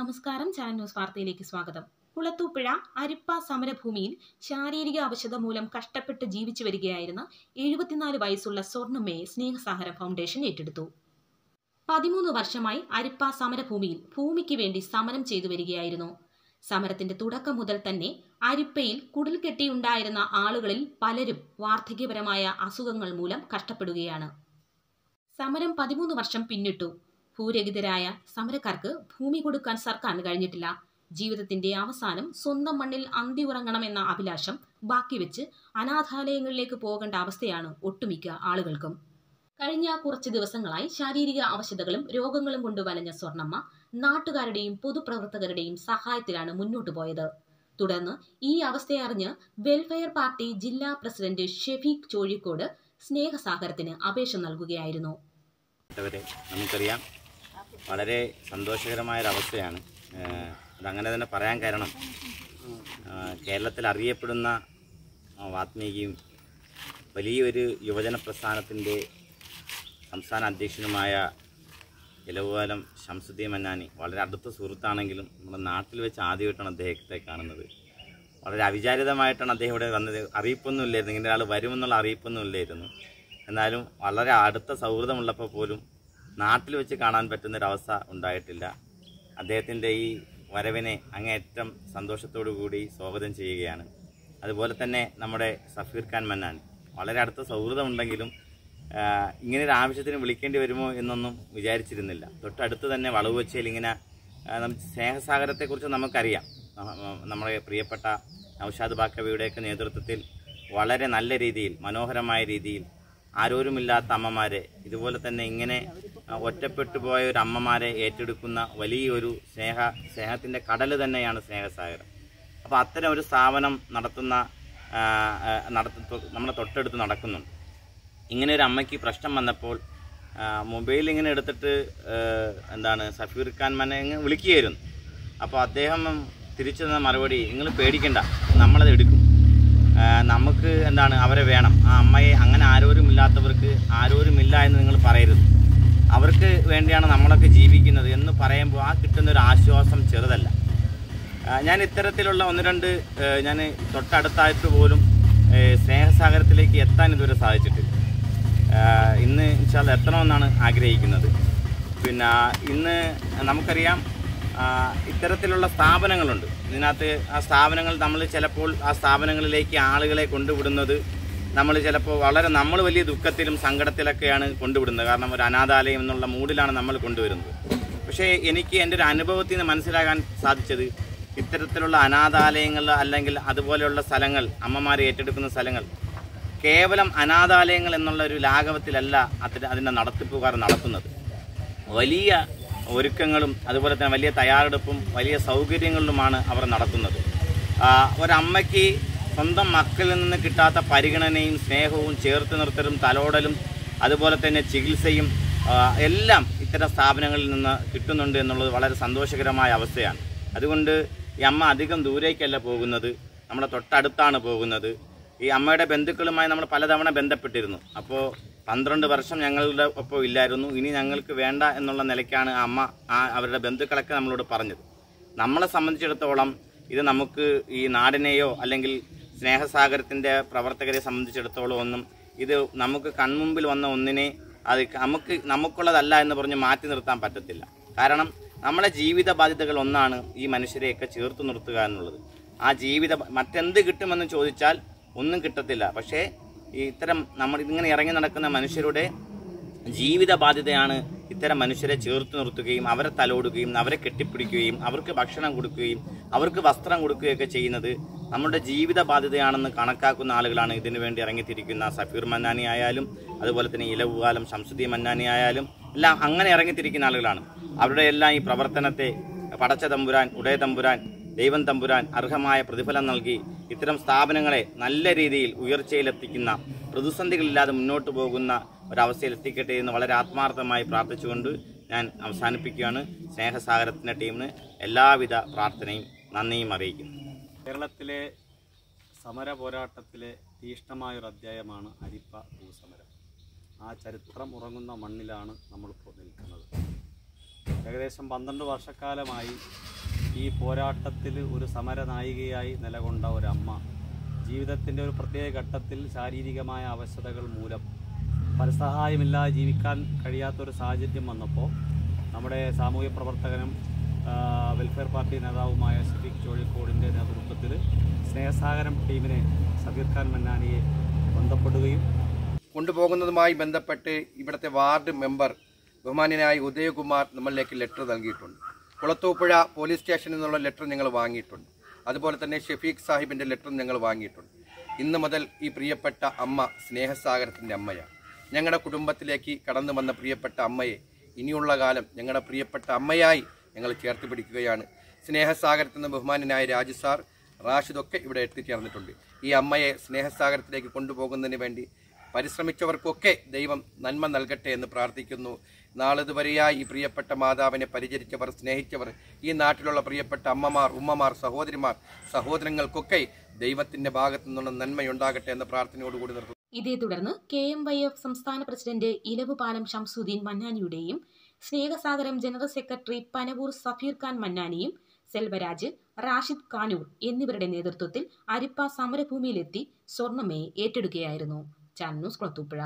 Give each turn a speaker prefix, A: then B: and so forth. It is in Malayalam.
A: നമസ്കാരം. ചാനൽ ന്യൂസ് വാർത്തയിലേക്ക് സ്വാഗതം. കുളത്തൂപ്പുഴ അരിപ്പ സമരഭൂമിയിൽ ശാരീരിക അവശത മൂലം കഷ്ടപ്പെട്ട് ജീവിച്ചു വരികയായിരുന്ന 74 വയസ്സുള്ള സ്വർണ്ണമ്മയെ സ്നേഹസാഗരം ഫൗണ്ടേഷൻ ഏറ്റെടുത്തു. 13 വർഷമായി അരിപ്പ സമരഭൂമിയിൽ ഭൂമിക്ക് വേണ്ടി സമരം ചെയ്തു വരികയായിരുന്നു. സമരത്തിന്റെ തുടക്കം മുതൽ തന്നെ അരിപ്പയിൽ കുടിൽ കെട്ടിയുണ്ടായിരുന്ന ആളുകളിൽ പലരും വാർദ്ധക്യപരമായ അസുഖങ്ങൾ മൂലം കഷ്ടപ്പെടുകയാണ്. സമരം 13 വർഷം പിന്നിട്ടു. ഭൂരഹിതരായ സമരക്കാർക്ക് ഭൂമി കൊടുക്കാൻ സർക്കാരിന് കഴിഞ്ഞിട്ടില്ല. ജീവിതത്തിന്റെ അവസാനം സ്വന്തം മണ്ണിൽ അന്തി ഉറങ്ങണമെന്ന അഭിലാഷം ബാക്കി വെച്ച് അനാഥാലയങ്ങളിലേക്ക് പോകേണ്ട അവസ്ഥയാണ് ഒട്ടുമിക്ക ആളുകൾക്കും. കഴിഞ്ഞ കുറച്ച് ദിവസങ്ങളായി ശാരീരിക അവശതകളും രോഗങ്ങളും കൊണ്ട് വലഞ്ഞ സ്വർണ്ണമ്മ നാട്ടുകാരുടെയും പൊതുപ്രവർത്തകരുടെയും സഹായത്തിലാണ് മുന്നോട്ടു പോയത്. തുടർന്ന് ഈ അവസ്ഥയറിഞ്ഞ് വെൽഫെയർ പാർട്ടി ജില്ലാ പ്രസിഡന്റ് ഷെഫീഖ് ചോഴിക്കോട് സ്നേഹസാഗരത്തിന് അപേക്ഷ നൽകുകയായിരുന്നു.
B: നമുക്കറിയാം, വളരെ സന്തോഷകരമായൊരവസ്ഥയാണ്. അതങ്ങനെ തന്നെ പറയാൻ കാരണം കേരളത്തിൽ അറിയപ്പെടുന്ന വാത്മീകിയും വലിയൊരു യുവജന പ്രസ്ഥാനത്തിൻ്റെ സംസ്ഥാന അധ്യക്ഷനുമായ ഇലവുകാലം ശംസുദ്ദീൻ മന്നാനി വളരെ അടുത്ത സുഹൃത്താണെങ്കിലും നമ്മുടെ നാട്ടിൽ വെച്ച് ആദ്യമായിട്ടാണ് അദ്ദേഹത്തെ കാണുന്നത്. വളരെ അവിചാരിതമായിട്ടാണ് അദ്ദേഹം ഇവിടെ വന്നത്. അറിയിപ്പൊന്നും ഇല്ലായിരുന്നു, ഇങ്ങനെ ഒരാൾ വരുമെന്നുള്ള അറിയിപ്പൊന്നും ഇല്ലായിരുന്നു. എന്നാലും വളരെ അടുത്ത സൗഹൃദമുള്ളപ്പോൾ പോലും നാട്ടിൽ വെച്ച് കാണാൻ പറ്റുന്നൊരവസ്ഥ ഉണ്ടായിട്ടില്ല. അദ്ദേഹത്തിൻ്റെ ഈ വരവിനെ അങ്ങേയറ്റം സന്തോഷത്തോടു കൂടി സ്വാഗതം ചെയ്യുകയാണ്. അതുപോലെ തന്നെ നമ്മുടെ സഫീർ ഖാൻ മന്നാൻ വളരെ അടുത്ത സൗഹൃദമുണ്ടെങ്കിലും ഇങ്ങനൊരു ആവശ്യത്തിന് വിളിക്കേണ്ടി വരുമോ എന്നൊന്നും വിചാരിച്ചിരുന്നില്ല. തൊട്ടടുത്ത് തന്നെ വളവുവച്ചയിൽ ഇങ്ങനെ സ്നേഹസാഗരത്തെക്കുറിച്ച് നമുക്കറിയാം. നമ്മുടെ പ്രിയപ്പെട്ട നൗഷാദ് ബാക്കവിയുടെയൊക്കെ നേതൃത്വത്തിൽ വളരെ നല്ല രീതിയിൽ, മനോഹരമായ രീതിയിൽ ആരോരുമില്ലാത്ത അമ്മമാരെ, ഇതുപോലെ തന്നെ ഇങ്ങനെ ഒറ്റപ്പെട്ടു പോയ ഒരു അമ്മമാരെ ഏറ്റെടുക്കുന്ന വലിയൊരു സ്നേഹത്തിൻ്റെ കടൽ തന്നെയാണ് സ്നേഹസാഗരം. അപ്പോൾ അത്തരം ഒരു സ്ഥാപനം നമ്മുടെ തൊട്ടടുത്ത് നടക്കുന്നുണ്ട്. ഇങ്ങനെ ഒരു അമ്മയ്ക്ക് പ്രശ്നം വന്നപ്പോൾ മൊബൈൽ ഇങ്ങനെ എടുത്തിട്ട് സഫീർ ഖാൻ മന്നെ വിളിക്കുകയായിരുന്നു. അപ്പോൾ അദ്ദേഹം തിരിച്ചു തന്ന മറുപടി, നിങ്ങൾ പേടിക്കണ്ട, നമ്മളത് എടുക്കും, നമുക്ക് അവരെ വേണം. ആ അമ്മയെ അങ്ങനെ ആരോരുമില്ലാത്തവർക്ക് ആരോരുമില്ല എന്ന് നിങ്ങൾ പറയരുത്, അവർക്ക് വേണ്ടിയാണ് നമ്മളൊക്കെ ജീവിക്കുന്നത് എന്ന് പറയുമ്പോൾ ആ കിട്ടുന്നൊരു ആശ്വാസം ചെറുതല്ല. ഞാൻ ഇത്തരത്തിലുള്ള ഞാൻ തൊട്ടടുത്തായിട്ട് പോലും സ്നേഹസാഗരത്തിലേക്ക് എത്താൻ ഇതുവരെ സാധിച്ചിട്ടില്ല. ഇന്ന് ഇൻഷാ അല്ലാഹ് എത്തണമെന്നാണ് ആഗ്രഹിക്കുന്നത്. പിന്നെ ഇന്ന് നമുക്കറിയാം, ഇത്തരത്തിലുള്ള സ്ഥാപനങ്ങളുണ്ട്. ഇതിനകത്ത് ആ സ്ഥാപനങ്ങൾ നമ്മൾ ചിലപ്പോൾ ആ സ്ഥാപനങ്ങളിലേക്ക് ആളുകളെ കൊണ്ടുവിടുന്നത് നമ്മൾ വലിയ ദുഃഖത്തിലും സങ്കടത്തിലൊക്കെയാണ് കൊണ്ടുവിടുന്നത്. കാരണം ഒരു അനാഥാലയം എന്നുള്ള മൂഡിലാണ് നമ്മൾ കൊണ്ടുവരുന്നത്. പക്ഷേ എനിക്ക് എൻ്റെ ഒരു അനുഭവത്തിൽ നിന്ന് മനസ്സിലാക്കാൻ സാധിച്ചത്, ഇത്തരത്തിലുള്ള അനാഥാലയങ്ങൾ അല്ലെങ്കിൽ അതുപോലെയുള്ള സ്ഥലങ്ങൾ, അമ്മമാരെ ഏറ്റെടുക്കുന്ന സ്ഥലങ്ങൾ കേവലം അനാഥാലയങ്ങൾ എന്നുള്ള ഒരു ലാഘവത്തിലല്ല അതിൻ്റെ നടത്തിപ്പുകാർ നടത്തുന്നത്. വലിയ ഒരുക്കങ്ങളും അതുപോലെ തന്നെ വലിയ തയ്യാറെടുപ്പും വലിയ സൗകര്യങ്ങളിലുമാണ് അവർ നടത്തുന്നത്. ഒരമ്മയ്ക്ക് സ്വന്തം മക്കളിൽ നിന്ന് കിട്ടാത്ത പരിഗണനയും സ്നേഹവും ചേർത്ത് നിർത്തലും തലോടലും അതുപോലെ തന്നെ ചികിത്സയും എല്ലാം ഇത്തരം സ്ഥാപനങ്ങളിൽ നിന്ന് കിട്ടുന്നുണ്ട് എന്നുള്ളത് വളരെ സന്തോഷകരമായ അവസ്ഥയാണ്. അതുകൊണ്ട് ഈ അമ്മ അധികം ദൂരേക്കല്ല പോകുന്നത്, നമ്മുടെ തൊട്ടടുത്താണ് പോകുന്നത്. ഈ അമ്മയുടെ ബന്ധുക്കളുമായി നമ്മൾ പലതവണ ബന്ധപ്പെട്ടിരുന്നു. അപ്പോൾ 12 വർഷം ഞങ്ങളുടെ ഒപ്പം ഇല്ലായിരുന്നു, ഇനി ഞങ്ങൾക്ക് വേണ്ട എന്നുള്ള നിലയ്ക്കാണ് അമ്മ അവരുടെ ബന്ധുക്കളൊക്കെ നമ്മളോട് പറഞ്ഞത്. നമ്മളെ സംബന്ധിച്ചിടത്തോളം ഇത് നമുക്ക് ഈ നാടിനെയോ അല്ലെങ്കിൽ സ്നേഹസാഗരത്തിൻ്റെ പ്രവർത്തകരെ സംബന്ധിച്ചിടത്തോളം ഒന്നും ഇത് നമുക്ക് കൺമുമ്പിൽ വന്ന ഒന്നിനെ അത് നമുക്കുള്ളതല്ല എന്ന് പറഞ്ഞ് മാറ്റി നിർത്താൻ പറ്റത്തില്ല. കാരണം നമ്മുടെ ജീവിത ബാധ്യതകൾ ഒന്നാണ് ഈ മനുഷ്യരെയൊക്കെ ചേർത്ത് നിർത്തുക എന്നുള്ളത്. ആ മറ്റെന്ത് കിട്ടുമെന്ന് ചോദിച്ചാൽ ഒന്നും കിട്ടത്തില്ല. പക്ഷേ ഇത്തരം ഇതിങ്ങനെ ഇറങ്ങി നടക്കുന്ന മനുഷ്യരുടെ ജീവിത ബാധ്യതയാണ് ഇത്തരം മനുഷ്യരെ ചേർത്ത് നിർത്തുകയും അവരെ തലോടുകയും അവരെ കെട്ടിപ്പിടിക്കുകയും അവർക്ക് ഭക്ഷണം കൊടുക്കുകയും അവർക്ക് വസ്ത്രം കൊടുക്കുകയൊക്കെ ചെയ്യുന്നത് നമ്മുടെ ജീവിത ബാധ്യതയാണെന്ന് കണക്കാക്കുന്ന ആളുകളാണ് ഇതിനു വേണ്ടി ഇറങ്ങിത്തിരിക്കുന്ന സഫീർ മന്നാനി ആയാലും അതുപോലെ തന്നെ ഇലവുകാലം ശംസുദ്ദീൻ മന്നാനി ആയാലും എല്ലാം അങ്ങനെ ഇറങ്ങിത്തിരിക്കുന്ന ആളുകളാണ്. അവരുടെ എല്ലാം ഈ പ്രവർത്തനത്തെ പടച്ച തമ്പുരാൻ, ഉടയ തമ്പുരാൻ, ദൈവം തമ്പുരാൻ അർഹമായ പ്രതിഫലം നൽകി ഇത്തരം സ്ഥാപനങ്ങളെ നല്ല രീതിയിൽ ഉയർച്ചയിലെത്തിക്കുന്ന, പ്രതിസന്ധികളില്ലാതെ മുന്നോട്ട് പോകുന്ന ഒരവസ്ഥയിൽ എത്തിക്കട്ടെ എന്ന് വളരെ ആത്മാർത്ഥമായി പ്രാർത്ഥിച്ചുകൊണ്ട് ഞാൻ അവസാനിപ്പിക്കുകയാണ്. സ്നേഹസാഗരത്തിൻ്റെ ടീമിന് എല്ലാവിധ പ്രാർത്ഥനയും നന്ദിയും അറിയിക്കുന്നു.
C: കേരളത്തിലെ സമര പോരാട്ടത്തിലെ തീഷ്ണമായൊരു അധ്യായമാണ് അരിപ്പ ഭൂസമരം. ആ ചരിത്രം ഉറങ്ങുന്ന മണ്ണിലാണ് നമ്മളിപ്പോൾ നിൽക്കുന്നത്. ഏകദേശം 12 വർഷക്കാലമായി ഈ പോരാട്ടത്തിൽ ഒരു സമരനായികയായി നിലകൊണ്ട ഒരമ്മ ജീവിതത്തിൻ്റെ ഒരു പ്രത്യേക ഘട്ടത്തിൽ ശാരീരികമായ അവശതകൾ മൂലം പരസഹായമില്ലാതെ ജീവിക്കാൻ കഴിയാത്തൊരു സാഹചര്യം വന്നപ്പോൾ നമ്മുടെ സാമൂഹ്യ പ്രവർത്തകനും വെൽഫെയർ പാർട്ടി നേതാവുമായ ഷഫീഖ് ചോഴിക്കോടിൻ്റെ നേതൃത്വത്തിൽ സ്നേഹസാഗരം ടീമിനെ സഫീർ ഖാൻ മന്നാനിയെ ബന്ധപ്പെടുകയും
D: കൊണ്ടുപോകുന്നതുമായി ബന്ധപ്പെട്ട് ഇവിടുത്തെ വാർഡ് മെമ്പർ ബഹുമാന്യനായ ഉദയകുമാർ നമ്മളിലേക്ക് ലെറ്റർ നൽകിയിട്ടുണ്ട്. കുളത്തൂപ്പുഴ പോലീസ് സ്റ്റേഷനിൽ നിന്നുള്ള ലെറ്റർ ഞങ്ങൾ വാങ്ങിയിട്ടുണ്ട്. അതുപോലെ തന്നെ ഷഫീഖ് സാഹിബിൻ്റെ ലെറ്റർ ഞങ്ങൾ വാങ്ങിയിട്ടുണ്ട്. ഇന്ന് മുതൽ ഈ പ്രിയപ്പെട്ട അമ്മ സ്നേഹസാഗരത്തിൻ്റെ അമ്മയാണ്. ഞങ്ങളുടെ കുടുംബത്തിലേക്ക് കടന്നു വന്ന പ്രിയപ്പെട്ട അമ്മയെ ഇനിയുള്ള കാലം ഞങ്ങളുടെ പ്രിയപ്പെട്ട അമ്മയായി ഞങ്ങൾ ചേർത്ത് പിടിക്കുകയാണ്. സ്നേഹസാഗരത്തിൽ നിന്ന് ബഹുമാന്യനായ രാജു സാർ, റാഷിദൊക്കെ ഇവിടെ എത്തിച്ചേർന്നിട്ടുണ്ട്. ഈ അമ്മയെ സ്നേഹസാഗരത്തിലേക്ക് കൊണ്ടുപോകുന്നതിന് വേണ്ടി പരിശ്രമിച്ചവർക്കൊക്കെ ദൈവം നന്മ നൽകട്ടെ എന്ന് പ്രാർത്ഥിക്കുന്നു. നാളിതുവരെയായി ഈ പ്രിയപ്പെട്ട മാതാവിനെ പരിചരിച്ചവർ, സ്നേഹിച്ചവർ, ഈ നാട്ടിലുള്ള പ്രിയപ്പെട്ട അമ്മമാർ, ഉമ്മമാർ, സഹോദരിമാർ, സഹോദരങ്ങൾക്കൊക്കെ ദൈവത്തിന്റെ ഭാഗത്തു നിന്നുള്ള നന്മയുണ്ടാകട്ടെ എന്ന പ്രാർത്ഥനയോടുകൂടി നിർത്തുന്നു.
A: ഇതേ തുടർന്ന് KMYF സംസ്ഥാന പ്രസിഡന്റ് ഇലവുപാലം ഷംസുദ്ദീൻ മന്നാനിയുടെയും സ്നേഹസാഗരം ജനറൽ സെക്രട്ടറി പനവൂർ സഫീർ ഖാൻ മന്നാനിയും സെൽവരാജ്, റാഷിദ് കാനൂർ എന്നിവരുടെ നേതൃത്വത്തിൽ അരിപ്പ സമരഭൂമിയിലെത്തി സ്വർണ്ണമേയെ ഏറ്റെടുക്കുകയായിരുന്നു. Channel news Kulathupuzha.